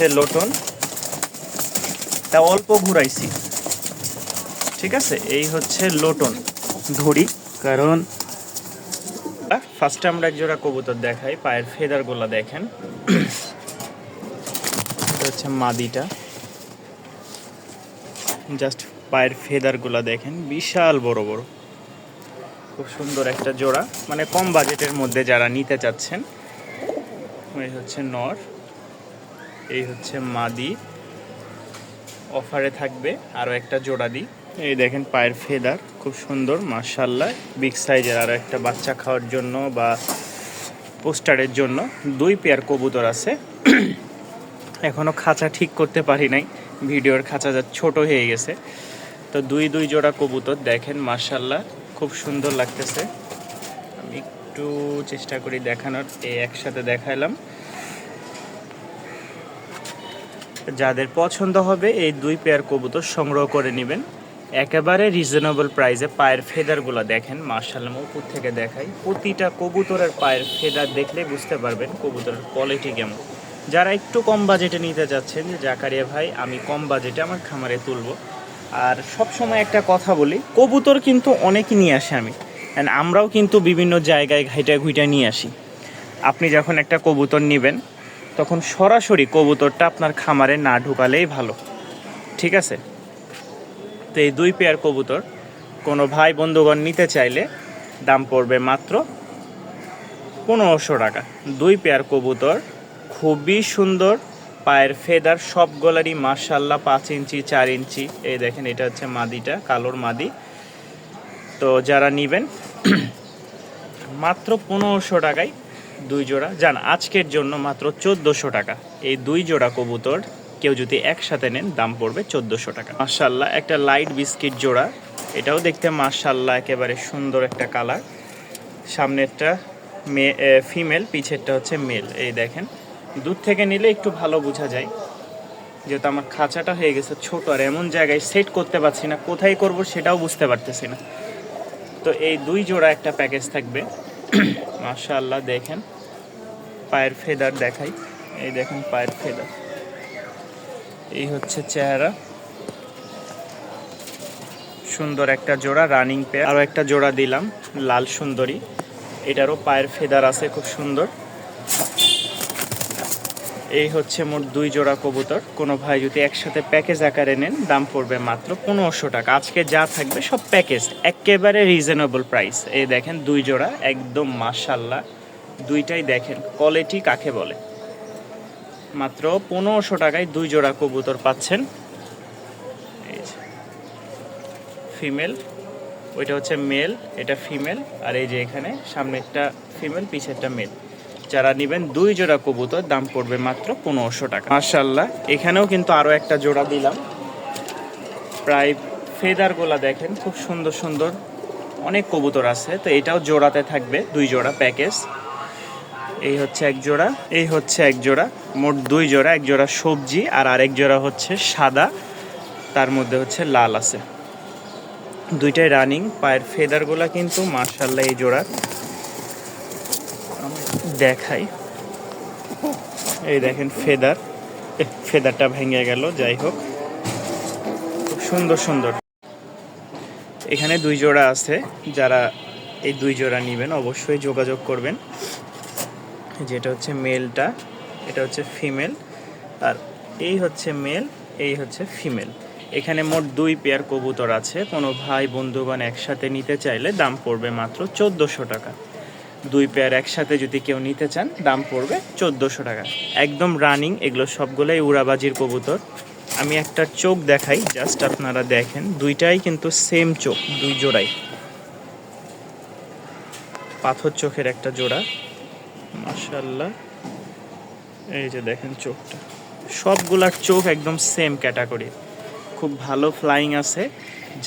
সে lotion তা অল্প ঘুরাইছি, ঠিক আছে। এই হচ্ছে লোটন ধরি, কারণ ফার্স্টে আমরা এক জোড়া কবুতর দেখাই। পায়ের ফেদারগুলো দেখেন, এটা হচ্ছে মাদিটা। জাস্ট পায়ের ফেদারগুলো দেখেন, বিশাল বড় বড়, খুব সুন্দর একটা জোড়া। মানে কম বাজেটের মধ্যে যারা নিতে চাচ্ছেন, এই হচ্ছে নর, এই হচ্ছে মাদি। অফারে থাকবে আরও একটা জোড়া দিই। এই দেখেন পায়ের ফেদার খুব সুন্দর মাশাআল্লাহ, বিগ সাইজের। আরও একটা বাচ্চা খাওয়ার জন্য বা পোস্টারের জন্য 2 পেয়ার কবুতর আছে। এখনও খাঁচা ঠিক করতে পারি নাই, ভিডিওর খাঁচা যা ছোট হয়ে গেছে। তো দুই জোড়া কবুতর দেখেন মাশাআল্লাহ, খুব সুন্দর লাগতেছে। আমি একটু চেষ্টা করি দেখানোর, এই একসাথে দেখাইলাম। যাদের পছন্দ হবে এই 2 পেয়ার কবুতর সংগ্রহ করে নেবেন একেবারে রিজনেবল প্রাইসে। পায়ের ফেদারগুলো দেখেন মাশাআল্লাহ, উপর থেকে দেখাই। প্রতিটা কবুতরের পায়ের ফেদার দেখলে বুঝতে পারবেন কবুতরের কোয়ালিটি কেমন। যারা একটু কম বাজেটে নিতে যাচ্ছেন যে জাকারিয়া ভাই আমি কম বাজেটে আমার খামারে তুলব, আর সব সময় একটা কথা বলি, কবুতর কিন্তু অনেকই নিয়ে আসে আমি, আমরাও কিন্তু বিভিন্ন জায়গায় ঘুইটা নিয়ে আসি। আপনি যখন একটা কবুতর নেবেন তখন সরাসরি কবুতরটা আপনার খামারে না ঢুকালেই ভালো, ঠিক আছে। তো এই 2 পেয়ার কবুতর কোনো ভাই বন্ধুগণ নিতে চাইলে দাম পড়বে মাত্র 1500 টাকা। 2 পেয়ার কবুতর খুবই সুন্দর, পায়ের ফেদার সবগুলারই মাশাআল্লাহ 5 ইঞ্চি 4 ইঞ্চি। এই দেখেন এটা হচ্ছে মাদিটা, কালোর মাদি। তো যারা নেবেন মাত্র 1500 টাকায় 2 জোড়া যান, আজকের জন্য মাত্র 1400 টাকা। এই 2 জোড়া কবুতর কেউ যদি একসাথে নেন দাম পড়বে 1400 টাকা। মাশাআল্লাহ একটা লাইট বিস্কিট জোড়া, এটাও দেখতে মাশাআল্লাহ একেবারে সুন্দর একটা কালার। সামনেরটা ফিমেল, পিছেরটা হচ্ছে মেল। এই দেখেন দূর থেকে নিলে একটু ভালো বোঝা যায়, যেহেতু আমার খাঁচাটা হয়ে গেছে ছোট, আর এমন জায়গায় সেট করতে পারছি না, কোথায় করব সেটাও বুঝতে পারতেছি না। তো এই 2 জোড়া একটা প্যাকেজ থাকবে। মাশাআল্লাহ দেখেন পায়ের ফেদার দেখাই, এই দেখেন পায়ের ফেদার, এই হচ্ছে চেহারা। সুন্দর একটা জোড়া রানিং পেয়ার। আরও একটা জোড়া দিলাম লাল সুন্দরী, এটারও পায়ের ফেদার আছে খুব সুন্দর। এই হচ্ছে মোট 2 জোড়া কবুতর। কোনো ভাই যদি একসাথে প্যাকেজ আকারে নেন দাম পড়বে মাত্র 1500 টাকা। আজকে যা থাকবে সব প্যাকেজ, একেবারে রিজনেবল প্রাইস। এই দেখেন 2 জোড়া একদম মাশাআল্লাহ, দুইটাই দেখেন কোয়ালিটি কাকে বলে। মাত্র 1500 টাকায় 2 জোড়া কবুতর পাচ্ছেন। এই যে ফিমেল, ওইটা হচ্ছে মেল, এটা ফিমেল, আর এই যে এখানে সামনে একটা ফিমেল পিছেরটা মেল। যারা নেবেন 2 জোড়া কবুতর দাম পড়বে মাত্র 1500 টাকা। মাশাআল্লাহ এখানেও কিন্তু আরও একটা জোড়া দিলাম। প্রায় ফেদারগুলা দেখেন খুব সুন্দর সুন্দর, অনেক কবুতর আছে। তো এটাও জোড়াতে থাকবে 2 জোড়া প্যাকেজ। এই হচ্ছে এক জোড়া, এই হচ্ছে এক জোড়া, মোট 2 জোড়া। এক জোড়া সবজি আর আরেক জোড়া হচ্ছে সাদা, তার মধ্যে হচ্ছে লাল আছে। দুইটাই রানিং। পায়ের ফেদারগুলা কিন্তু মাশাআল্লাহ এই জোড়া দেখাই। এই দেখেন ফেদার, ফেদারটা ভেঙে গেল, যাই হোক খুব সুন্দর সুন্দর। এখানে 2 জোড়া আছে, যারা এই 2 জোড়া নেবেন অবশ্যই যোগাযোগ করবেন। যেটা হচ্ছে মেলটা, এটা হচ্ছে ফিমেল, আর এই হচ্ছে মেল, এই হচ্ছে ফিমেল। এখানে মোট 2 পেয়ার কবুতর আছে। কোনো ভাই বন্ধুগণ একসাথে নিতে চাইলে দাম পড়বে মাত্র 1400 টাকা। 2 পেয়ার একসাথে যদি কেউ নিতে চান দাম পড়বে 1400 টাকা। একদম রানিং, এগুলো সবগুলোই উড়াবাজির কবুতর। আমি একটা চোখ দেখাই, জাস্ট আপনারা দেখেন, দুইটাই কিন্তু সেম চোখ, 2 জোড়াই পাথর চোখের একটা জোড়া মাশাআল্লাহ। এই যে দেখেন চোখটা, সবগুলার চোখ একদম সেম ক্যাটাগরি, খুব ভালো ফ্লাইং আছে।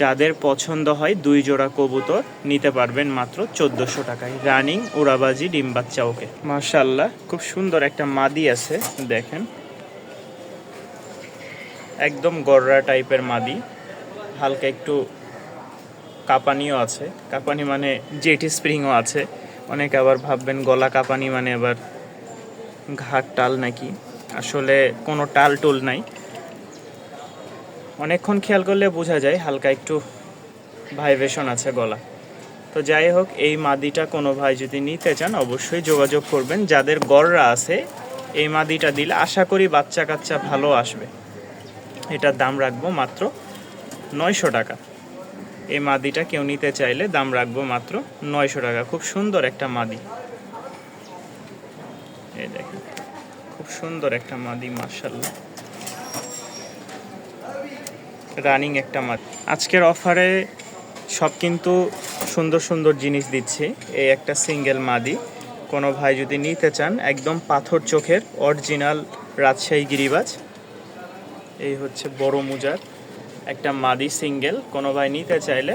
যাদের পছন্দ হয় 2 জোড়া কবুতর নিতে পারবেন মাত্র 1400 টাকায়। রানিং উড়াবাজি ডিম বাচ্চা ওকে। মাশাআল্লাহ খুব সুন্দর একটা মাদি আছে দেখেন, একদম গররা টাইপের মাদি, হালকা একটু কাঁপানিও আছে। কাঁপানি মানে জেট স্প্রিংও আছে। অনেকে আবার ভাববেন গলা কাঁপানি মানে আবার ঘাট টাল নাকি, আসলে কোনো টাল টুল নাই, অনেকক্ষণ খেয়াল করলে বোঝা যায় হালকা একটু ভাইব্রেশন আছে গলা। তো যাই হোক, এই মাদিটা কোনো ভাই যদি নিতে চান অবশ্যই যোগাযোগ করবেন। যাদের গররা আছে এই মাদিটা দিলে আশা করি বাচ্চা কাচ্চা ভালো আসবে। এটার দাম রাখবো মাত্র 900 টাকা। এই মাদিটা কেউ নিতে চাইলে দাম রাখবো মাত্র 900 টাকা। খুব সুন্দর একটা মাদি, এই দেখেন খুব সুন্দর একটা মাদি, মাশাআল্লাহ রানিং একটা মাদি। আজকের অফারে সব কিন্তু সুন্দর সুন্দর জিনিস দিচ্ছি। এই একটা সিঙ্গেল মাদি, কোনো ভাই যদি নিতে চান একদম পাথর চোখের অরিজিনাল রাজশাহী গিরিবাজ। এই হচ্ছে বড় মুজার একটা মাদি সিঙ্গেল, কোনো ভাই নিতে চাইলে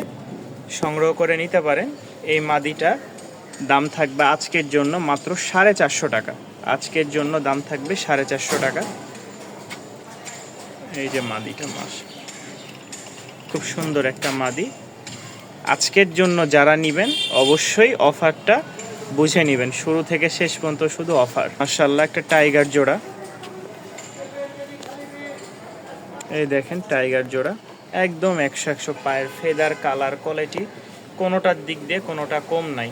সংগ্রহ করে নিতে পারেন। এই মাদিটা দাম থাকবে আজকের জন্য মাত্র 450 টাকা। আজকের জন্য দাম থাকবে 450 টাকা। এই যে মাদিটা, খুব সুন্দর একটা মাদি। আজকের জন্য যারা নেবেন অবশ্যই অফারটা বুঝে নেবেন, শুরু থেকে শেষ পর্যন্ত শুধু অফার। মাশাআল্লাহ একটা টাইগার জোড়া, এই দেখেন টাইগার জোড়া একদম 100 পায়ের ফেদার কালার কোয়ালিটি কোনোটার দিক দিয়ে কোনোটা কম নাই।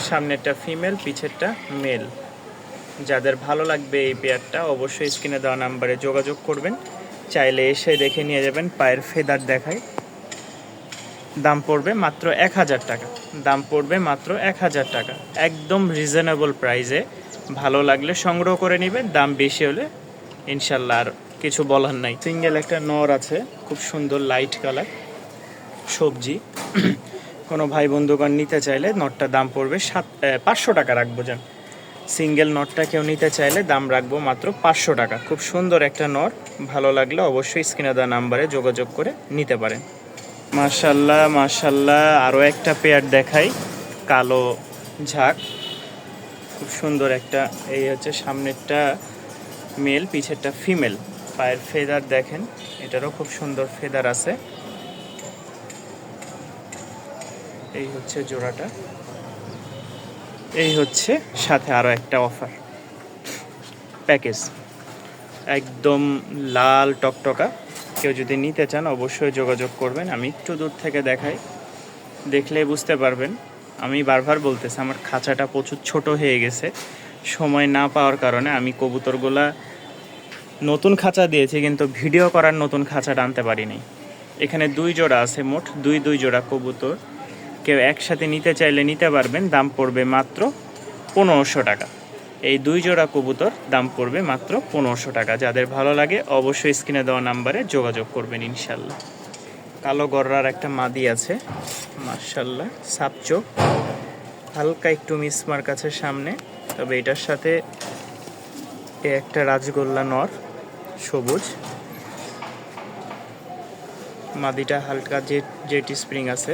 সামনেরটা ফিমেল, পিছেরটা মেল। যাদের ভালো লাগবে এই পেয়ারটা অবশ্যই স্ক্রিনে দেওয়া নাম্বারে যোগাযোগ করবেন, চাইলে এসে দেখে নিয়ে যাবেন। পায়ের ফেদার দেখাই, দাম পড়বে মাত্র 1000 টাকা। দাম পড়বে মাত্র 1000 টাকা, একদম রিজনেবল প্রাইসে। ভালো লাগলে সংগ্রহ করে নেবেন, দাম বেশি হলে ইনশাল্লাহ আর কিছু বলার নাই। সিঙ্গেল একটা নর আছে, খুব সুন্দর লাইট কালার সবজি। কোনো ভাই বন্ধুগণ নিতে চাইলে নটটা দাম পড়বে 500 টাকা রাখবো। যান সিঙ্গেল নটটা কেউ নিতে চাইলে দাম রাখবো মাত্র 500 টাকা। খুব সুন্দর একটা নর, ভালো লাগলে অবশ্যই স্ক্রিনে দেওয়া নাম্বারে যোগাযোগ করে নিতে পারেন। মাশাল্লাহ মাশাল্লাহ, আরও একটা পেয়ার দেখাই, কালো ঝাঁক, খুব সুন্দর একটা। এই হচ্ছে সামনেরটা মেল, পিছেরটা ফিমেল। পায়ের ফেদার দেখেন, এটারও খুব সুন্দর ফেদার আছে। এই হচ্ছে জোড়াটা, এই হচ্ছে সাথে আরও একটা অফার প্যাকেজ, একদম লাল টকটকা। কেউ যদি নিতে চান অবশ্যই যোগাযোগ করবেন। আমি একটু দূর থেকে দেখাই, দেখলে বুঝতে পারবেন। আমি বারবার বলতেছি আমার খাঁচাটা প্রচুর ছোট হয়ে গেছে, সময় না পাওয়ার কারণে আমি কবুতরগুলা নতুন খাঁচা দিয়েছি কিন্তু ভিডিও করার নতুন খাঁচাটা আনতে পারিনি। এখানে 2 জোড়া আছে, মোট দুই জোড়া কবুতর। কেউ একসাথে নিতে চাইলে নিতে পারবেন, দাম পড়বে মাত্র 1500 টাকা। এই 2 জোড়া কবুতর দাম পড়বে মাত্র 1500 টাকা। যাদের ভালো লাগে অবশ্যই স্ক্রিনে দেওয়া নাম্বারে যোগাযোগ করবেন ইনশাল্লাহ। কালো গররার একটা মাদি আছে, মাশাল্লাহ সাপচোক, হালকা একটু মিসমার কাছে সামনে। তবে এটার সাথে একটা রাজগোল্লা নর সবুজ। মাদিটা হালকা জেট স্প্রিং আছে,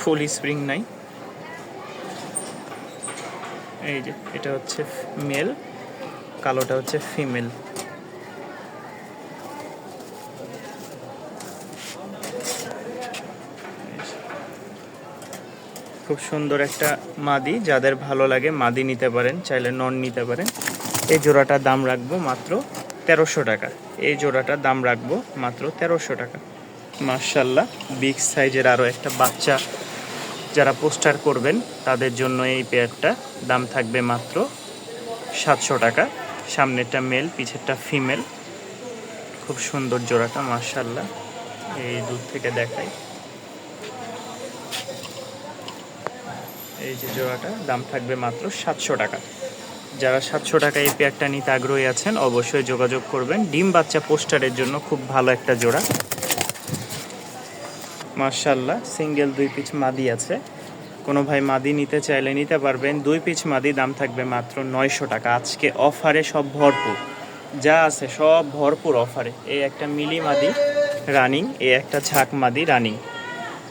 ফুল স্প্রিং নাই। এই যে এটা হচ্ছে মেল, কালোটা হচ্ছে ফিমেল। খুব সুন্দর একটা মাদি, যাদের ভালো লাগে মাদি নিতে পারেন, চাইলে নন নিতে পারেন। এই জোড়াটার দাম রাখবো মাত্র 1300 টাকা। এই জোড়াটার দাম রাখবো মাত্র 1300 টাকা। মাশাল্লাহ বিগ সাইজের আরও একটা বাচ্চা যারা পোস্টার করবেন তাদের জন্য এই পেয়ারটা দাম থাকবে মাত্র 700 টাকা। সামনেরটা মেল, পিছেরটা ফিমেল। খুব সুন্দর জোড়াটা মাশাল্লাহ, এই দূর থেকে দেখাই। এই যে জোড়াটা দাম থাকবে মাত্র 700 টাকা। যারা 700 টাকা এই পেয়ারটা নিতে আগ্রহী আছেন অবশ্যই যোগাযোগ করবেন। ডিম বাচ্চা পোস্টারের জন্য খুব ভালো একটা জোড়া মাশাল্লাহ। সিঙ্গেল 2 পিস মাদি আছে, কোনো ভাই মাদি নিতে চাইলে নিতে পারবেন। 2 পিস মাদি দাম থাকবে মাত্র 900 টাকা। আজকে অফারে সব ভরপুর, যা আছে সব ভরপুর অফারে। এই একটা মিলি মাদি রানিং, এই একটা ঝাঁক মাদি রানিং।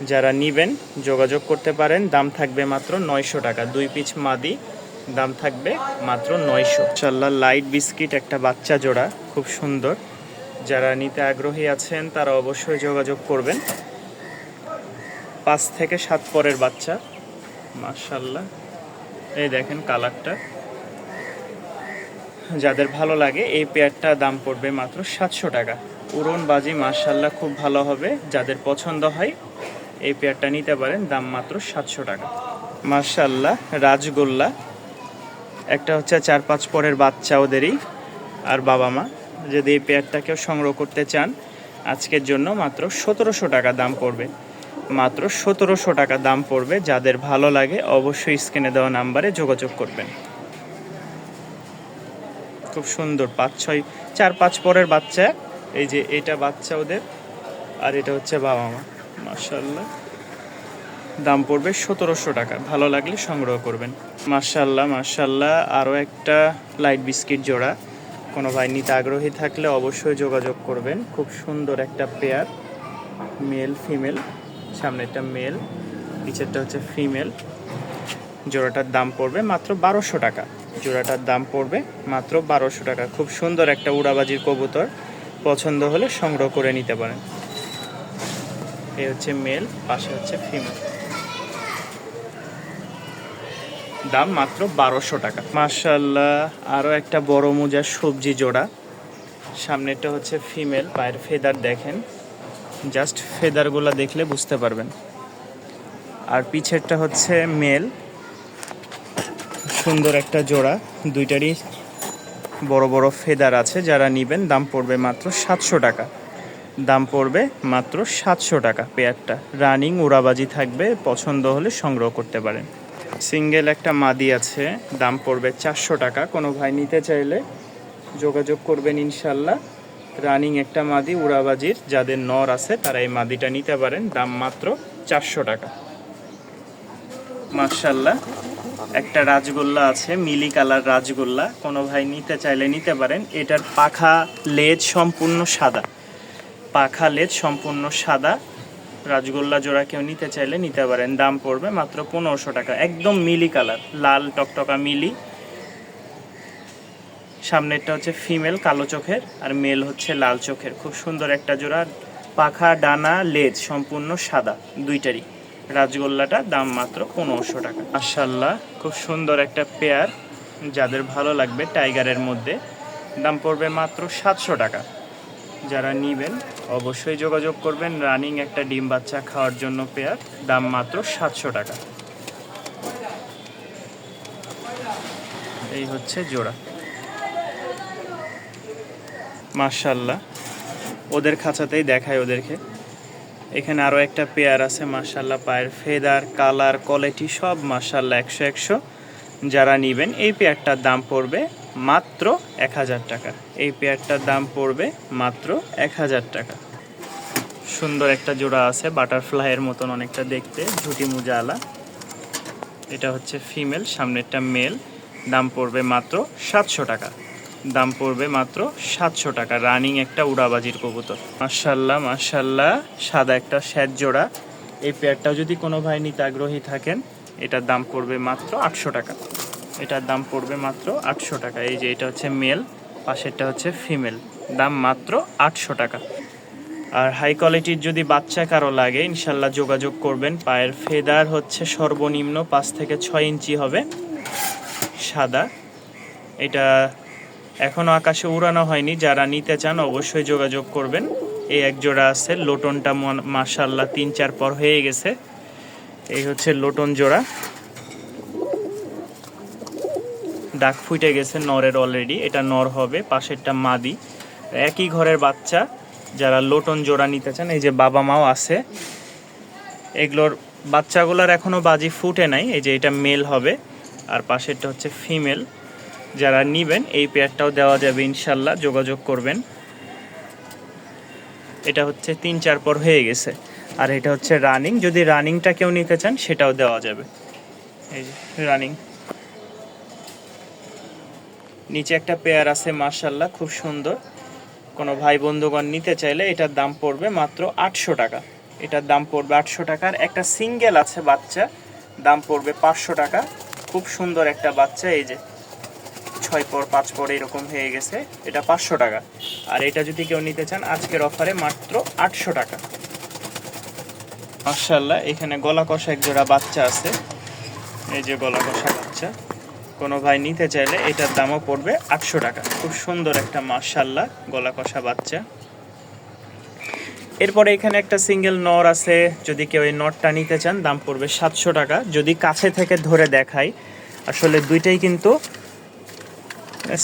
যারা নেবেন যোগাযোগ করতে পারেন, দাম থাকবে মাত্র 900 টাকা। 2 পিস মাদি দাম থাকবে মাত্র 900। ইনশাআল্লাহ লাইট বিস্কিট একটা বাচ্চা জোড়া, খুব সুন্দর। যারা নিতে আগ্রহী আছেন তারা অবশ্যই যোগাযোগ করবেন। 5 থেকে 7 পরের বাচ্চা মাশাআল্লাহ। এই দেখেন কালারটা, যাদের ভালো লাগে এই পেয়ারটা দাম পড়বে মাত্র 700 টাকা। উড়নবাজি মাশাআল্লাহ খুব ভালো হবে, যাদের পছন্দ হয় এই পেয়ারটা নিতে পারেন, দাম মাত্র 700 টাকা। মাশাআল্লাহ রাজগোল্লা, একটা হচ্ছে 4-5 পরের বাচ্চা ওদেরই আর বাবা মা, যদি এই পেয়ারটাকেও সংগ্রহ করতে চান আজকের জন্য মাত্র 1700 টাকা দাম পড়বে, মাত্র 1700 টাকা দাম পড়বে। যাদের ভালো লাগে অবশ্যই স্ক্রিনে দেওয়া নাম্বারে যোগাযোগ করবেন। খুব সুন্দর 4-5 পরের বাচ্চা, এই যে এটা বাচ্চা ওদের আর এটা হচ্ছে বাবা মা। মাশাআল্লাহ দাম পড়বে 1700 টাকা, ভালো লাগলে সংগ্রহ করবেন। মাশাআল্লাহ মাশাআল্লাহ আরও একটা লাইট বিস্কিট জোড়া, কোনো ভাই নিতে আগ্রহী থাকলে অবশ্যই যোগাযোগ করবেন। খুব সুন্দর একটা পেয়ার, মেল ফিমেল, সামনেরটা মেল নিচেরটা হচ্ছে ফিমেল। জোড়াটার দাম পড়বে মাত্র 1200 টাকা, জোড়াটার দাম পড়বে মাত্র 1200 টাকা। খুব সুন্দর একটা উড়াবাজির কবুতর, পছন্দ হলে সংগ্রহ করে নিতে পারেন। এই হচ্ছে মেল, পাশে হচ্ছে ফিমেল, দাম মাত্র 1200 টাকা। মাশাআল্লাহ আরও একটা বড় মোজার সবজি জোড়া, সামনেরটা হচ্ছে ফিমেল, পায়ের ফেদার দেখেন, জাস্ট ফেদারগুলো দেখলে বুঝতে পারবেন। আর পিছেরটা হচ্ছে মেল, সুন্দর একটা জোড়া, দুইটারই বড় বড় ফেদার আছে। যারা নেবেন দাম পড়বে মাত্র 700 টাকা, দাম পড়বে মাত্র 700 টাকা পেয়ারটা। রানিং উড়াবাজি থাকবে, পছন্দ হলে সংগ্রহ করতে পারেন। সিঙ্গেল একটা মাদি আছে, দাম পড়বে 400 টাকা। কোনো ভাই নিতে চাইলে যোগাযোগ করবেন ইনশাল্লাহ। রানিং একটা মাদি উড়াবাজির, যাদের নর আছে তারা এই মাদিটা নিতে পারেন, দাম মাত্র 400 টাকা। মাশাআল্লাহ একটা রাজগোল্লা আছে, মিলি কালার রাজগোল্লা, কোনো ভাই নিতে চাইলে নিতে পারেন। এটার পাখা লেজ সম্পূর্ণ সাদা, পাখা লেজ সম্পূর্ণ সাদা। রাজগোল্লা জোড়া কেউ নিতে চাইলে নিতে পারেন, দাম পড়বে মাত্র 1500 টাকা। একদম মিলি কালার, লাল টকটকা মিলি। সামনেরটা হচ্ছে ফিমেল কালো চোখের আর মেল হচ্ছে লাল চোখের। খুব সুন্দর একটা জোড়া, পাখা ডানা লেজ সম্পূর্ণ সাদা দুইটারই। রাজগোল্লাটা দাম মাত্র 1500 টাকা। মাশাআল্লাহ খুব সুন্দর একটা পেয়ার, যাদের ভালো লাগবে টাইগারের মধ্যে, দাম পড়বে মাত্র 700 টাকা। যারা নেবেন অবশ্যই যোগাযোগ করবেন। রানিং একটা ডিম বাচ্চা খাওয়ার জন্য পেয়ার, দাম মাত্র 700 টাকা। এই হচ্ছে জোড়া। মাশাআল্লাহ ওদের খাঁচাতেই দেখায় ওদেরকে। এখানে আরও একটা পেয়ার আছে, মাশাআল্লাহ পায়ের ফেদার কালার কোয়ালিটি সব মাশাআল্লাহ 100-100। যারা নেবেন এই পেয়ারটার দাম পড়বে মাত্র 1000 টাকা, এই পেয়ারটার দাম পড়বে মাত্র 1000 টাকা। সুন্দর একটা জোড়া আছে, বাটারফ্লাইয়ের মতন অনেকটা দেখতে, ঝুটি মুজালা। এটা হচ্ছে ফিমেল, সামনেরটা মেল, দাম পড়বে মাত্র 700 টাকা, দাম পড়বে মাত্র 700 টাকা। রানিং একটা উড়াবাজির কবুতর। মাশাআল্লাহ মাশাআল্লাহ সাদা একটা শ্যাট জোড়া, এই পেয়ারটাও যদি কোনো ভাই নিতে আগ্রহী থাকেন এটার দাম পড়বে মাত্র 800 টাকা, এটার দাম পড়বে মাত্র 800 টাকা। এই যে এটা হচ্ছে মেল, পাশেরটা হচ্ছে ফিমেল, দাম মাত্র 800 টাকা। আর হাই কোয়ালিটির যদি বাচ্চা কারো লাগে ইনশাল্লাহ যোগাযোগ করবেন। পায়ের ফেদার হচ্ছে সর্বনিম্ন 5 থেকে 6 ইঞ্চি হবে, সাদা। এটা এখনও আকাশে উড়ানো হয়নি, যারা নিতে চান অবশ্যই যোগাযোগ করবেন। এই এক জোড়া আছে, লোটনটা মাশাআল্লাহ 3-4 পর হয়ে গেছে। এই হচ্ছে লোটন জোড়া, ডাক ফুটে গেছে নরের অলরেডি, এটা নর হবে, পাশেরটা মাদি, একই ঘরের বাচ্চা। যারা লোটন জোড়া নিতে চান, এই যে বাবা মাও আছে, এগুলোর বাচ্চাগুলোর এখনও বাজি ফুটে নাই। এই যে এটা মেল হবে আর পাশেরটা হচ্ছে ফিমেল। যারা নেবেন এই পেয়ারটাও দেওয়া যাবে ইনশাল্লাহ, যোগাযোগ করবেন। এটা হচ্ছে 3-4 পর হয়ে গেছে আর এটা হচ্ছে রানিং, যদি রানিংটা কেউ নিতে চান সেটাও দেওয়া যাবে। এই যে রানিং। নিচে একটা পেয়ার আছে মাশাআল্লাহ খুব সুন্দর, কোনো ভাই বন্ধুগণ নিতে চাইলে এটার দাম পড়বে মাত্র 800 টাকা, এটার দাম পড়বে 800 টাকার। একটা সিঙ্গেল আছে বাচ্চা, দাম পড়বে 500 টাকা। খুব সুন্দর একটা বাচ্চা, এই যে 6 পর 5 পর এরকম হয়ে গেছে, এটা 500 টাকা। আর এটা যদি কেউ নিতে চান আজকের অফারে মাত্র 800 টাকা। মাশাআল্লাহ এখানে গলা কষা এক জোড়া বাচ্চা আছে, এই যে গলা কষা বাচ্চা, কোনো ভাই নিতে চাইলে এটার দামও পড়বে 800 টাকা। খুব সুন্দর একটা মাশাআল্লাহ গলা কষা বাচ্চা। এরপরে এখানে একটা সিঙ্গেল নর আছে, যদি কেউ এই নরটা নিতে চান দাম পড়বে 700 টাকা। যদি কাছে থেকে ধরে দেখাই, আসলে দুইটাই কিন্তু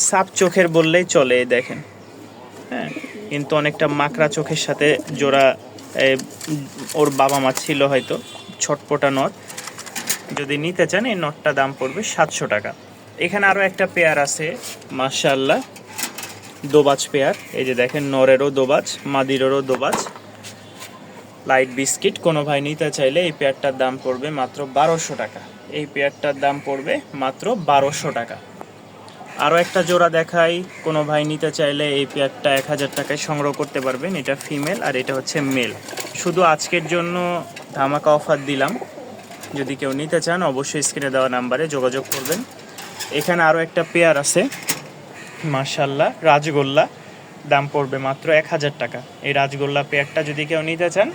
সাপ চোখের বললেই চলে। দেখেন, হ্যাঁ, কিন্তু অনেকটা মাকড়া চোখের সাথে জোড়া ওর বাবা মা ছিল হয়তো, ছটপটা নর। যদি নিতে চান এই নটটা দাম পড়বে 700 টাকা। এখানে আরও একটা পেয়ার আছে মাশাআল্লাহ, দোবাজ পেয়ার। এই যে দেখেন, নরেরও দোবাজ, মাদিরেরও দোবাজ, লাইট বিস্কিট। কোনো ভাই নিতে চাইলে এই পেয়ারটার দাম পড়বে মাত্র 1200 টাকা। এই পেয়ারটার দাম পড়বে মাত্র 1200 টাকা। আরও একটা জোড়া দেখাই, কোনো ভাই নিতে চাইলে এই পেয়ারটা 1000 টাকায় সংগ্রহ করতে পারবেন। এটা ফিমেল আর এটা হচ্ছে মেল। শুধু আজকের জন্য ধামাকা অফার দিলাম, যদি কেউ নিতে চান অবশ্যই স্ক্রিনে দেওয়া নাম্বারে যোগাযোগ করবেন। এখানে আরও একটা পেয়ার আছে মাশাআল্লাহ, রাজগোল্লা, দাম পড়বে মাত্র 1000 টাকা। এই রাজগোল্লা পেয়ারটা যদি কেউ নিতে চান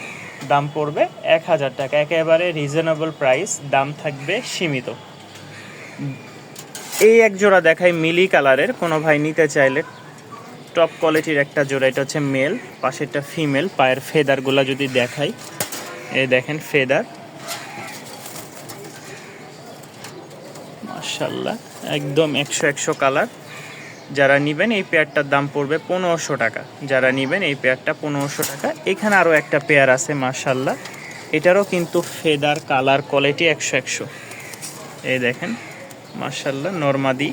দাম পড়বে 1000 টাকা, একেবারে রিজনেবল প্রাইস, দাম থাকবে সীমিত। এই এক জোড়া দেখাই মিলি কালারের, কোনো ভাই নিতে চাইলে টপ কোয়ালিটির একটা জোড়া। এটা হচ্ছে মেল, পাশেরটা ফিমেল। পায়ের ফেদারগুলো যদি দেখাই, এই দেখেন ফেদার মাশাআল্লাহ, একদম 100 কালার। যারা নেবেন এই পেয়ারটার দাম পড়বে 1500 টাকা। যারা নেবেন এই পেয়ারটা 1500 টাকা। এখানে আরও একটা পেয়ার আছে মাশাআল্লাহ, এটারও কিন্তু ফেদার কালার কোয়ালিটি 100। এই দেখেন মাশাআল্লাহ, নরমাদি,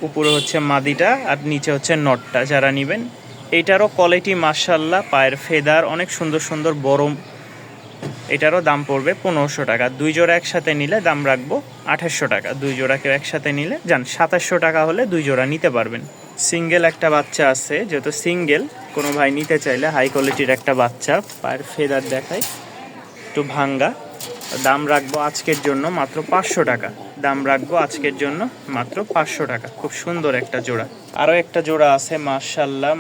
উপরে হচ্ছে মাদিটা আর নিচে হচ্ছে নটটা। যারা নেবেন এটারও কোয়ালিটি মাশাআল্লাহ, পায়ের ফেদার অনেক সুন্দর সুন্দর বড়। এটারও দাম পড়বে 1500 টাকা। দুই জোড়া একসাথে নিলে দাম রাখবো 2800 টাকা। দুই জোড়া কেউ একসাথে নিলে যান 2700 টাকা হলে দুই জোড়া নিতে পারবেন। সিঙ্গেল একটা বাচ্চা আছে, যেহেতু সিঙ্গেল কোনো ভাই নিতে চাইলে হাই কোয়ালিটির একটা বাচ্চা, পায়ের ফেদার দেখায় একটু ভাঙ্গা, দাম রাখবো আজকের জন্য মাত্র 500 টাকা। দাম রাখবো আজকের জন্য মাত্র 500 টাকা। খুব সুন্দর একটা জোড়া। আরও একটা জোড়া আছে মাশাআল্লাহ,